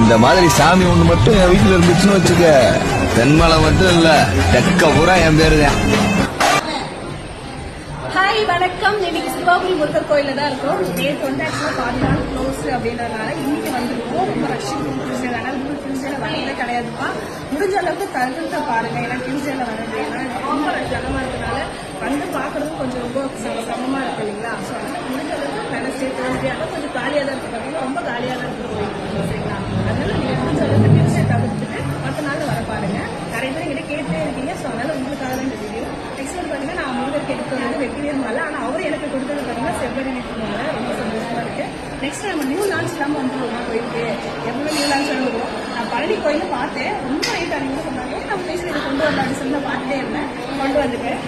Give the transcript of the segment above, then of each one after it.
இந்த மாதிரி சாமி ஒண்ணு மட்டும் என் வீட்டுல இருந்துச்சுன்னு வச்சுக்க, தென்மலை மட்டும் இல்ல தெக்க பூரா என் பேரு தான். ஹாய் வணக்கம். இன்னைக்கு சிறுவாபுரி முருகர் கோயில தான் இருக்கும். நேற்று வந்து ஆக்சுவலா பாதினாலும் க்ளோஸ் அப்படின்றதுனால இன்னைக்கு வந்துருக்கோம். ரொம்ப ரஷ்ஷிங் டியூஸ்டேல வரதே கிடையாதுப்பா. முடிஞ்ச அளவுக்கு தகுந்த பாருங்க. ஏன்னா டியூஸ்டேல வரது ஏன்னா ரொம்ப ஜனமா இருக்கனால வந்து பாக்குறதும் கொஞ்சம் ரொம்ப சிரமமா இருக்கு இல்லைங்களா. ஸோ அதனால முடிஞ்ச அளவுக்கு வெனஸ்டே தேர்ஸ்டே ஆனால் கொஞ்சம் காலியா தான் இருக்கு. பார்த்தீங்கன்னா ரொம்ப காலியா தான் இருக்கு சரிங்களா. அதனால நீங்க முடிஞ்ச அளவுக்கு டியூஸ்டே தவிர்த்துட்டு மற்ற நாள் வர பாருங்க. நிறைய பேர் எங்கிட்ட கேட்டே இருக்கீங்க. ஸோ அதனால உங்களுக்காக தான் இந்த வீடியோ. நெக்ஸ்ட் வந்து பாத்தீங்கன்னா நான் முருகருக்கு எடுத்து வந்து வெற்றிவேல் மலை. ஆனா அவர் எனக்கு கொடுத்தது பாத்தீங்கன்னா செவ்வரி நிற்கணுங்க. ரொம்ப சந்தோஷமா இருக்கு. நெக்ஸ்ட் நம்ம நியூ லான்ச் இல்லாம வந்துருவோம் கோயிலுக்கு. எவ்வளவு நியூ லான்ச் வருவோம். நான் பழனி கோயில பார்த்தேன். ரொம்ப ரேட் அதிகமாக சொன்னாங்க. நம்ம பேசி இதை கொண்டு வரலாம்னு சொல்லி நான் பார்த்துட்டே இருந்தேன். கொண்டு வந்துட்டேன்.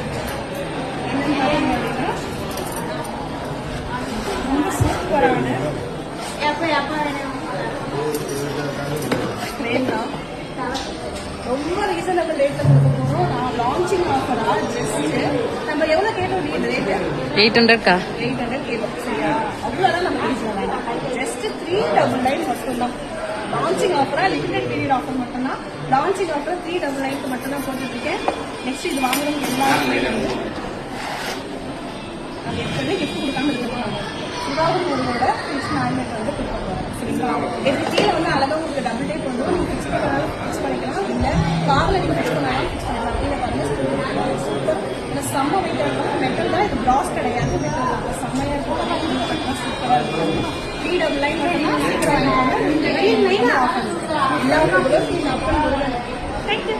என்னன்னு பாத்தீங்க அப்படின்னா ரொம்ப சூப்பரான ரேட் தான். ரொம்ப ரீசனபிள் ரேட்ல கொடுக்க போறோம். நான் லான்ச்சிங் ஆஃபரா ஜஸ்ட் நம்ம எவ்வளவு கேட்டோம் ரேட் 800 கேட்டோம் சரியா. அவ்வளவுதான் நம்ம ரீசன் வேண்டாம். ஜஸ்ட் 399 மட்டும்தான். லான்ச்சிங் ஆஃபரா லிமிடெட் பீரியட் ஆஃபர் மட்டும்தான். லான்ச்சிங் ஆஃபர் 399 மட்டும் தான் போட்டுட்டு இருக்கேன். நெக்ஸ்ட் இது வாங்குறவங்க எல்லாருமே நம்ம எப்பவுமே கிஃப்ட் கொடுக்காம இருக்க போறாங்க. சிவாபுரி முருகரோட ஃபிக்ஸ் மேக்னெட் வந்து கொடுக்க போறோம் சரிங்களா. இதுக்கு கீழே வந்து அழகா உங்களுக்கு டபுள் டேப் வந்து நீங்க ஃபிக்ஸ் பண்ணாலும் ஃபிக்ஸ் பண்ணிக்கலாம். இல்ல கார்ல நீங்க ஃபிக்ஸ் பண்ணாலும் ஃபிக்ஸ் பண்ணிக்கலாம். கீழே பாருங்க சூப்பர். இந்த செம்ம வெயிட்டா இருக்கும். மெட்டல் தான். இது பிராஸ் கிடையாது. மெட்டல் செம்மையா இருக்கும். சூப்பரா இருக்கும். 399 சீக்கிரம் வாங்கிக்கோங்க. 399 ஆஃபர் எல்லாமே தேங்க்யூ.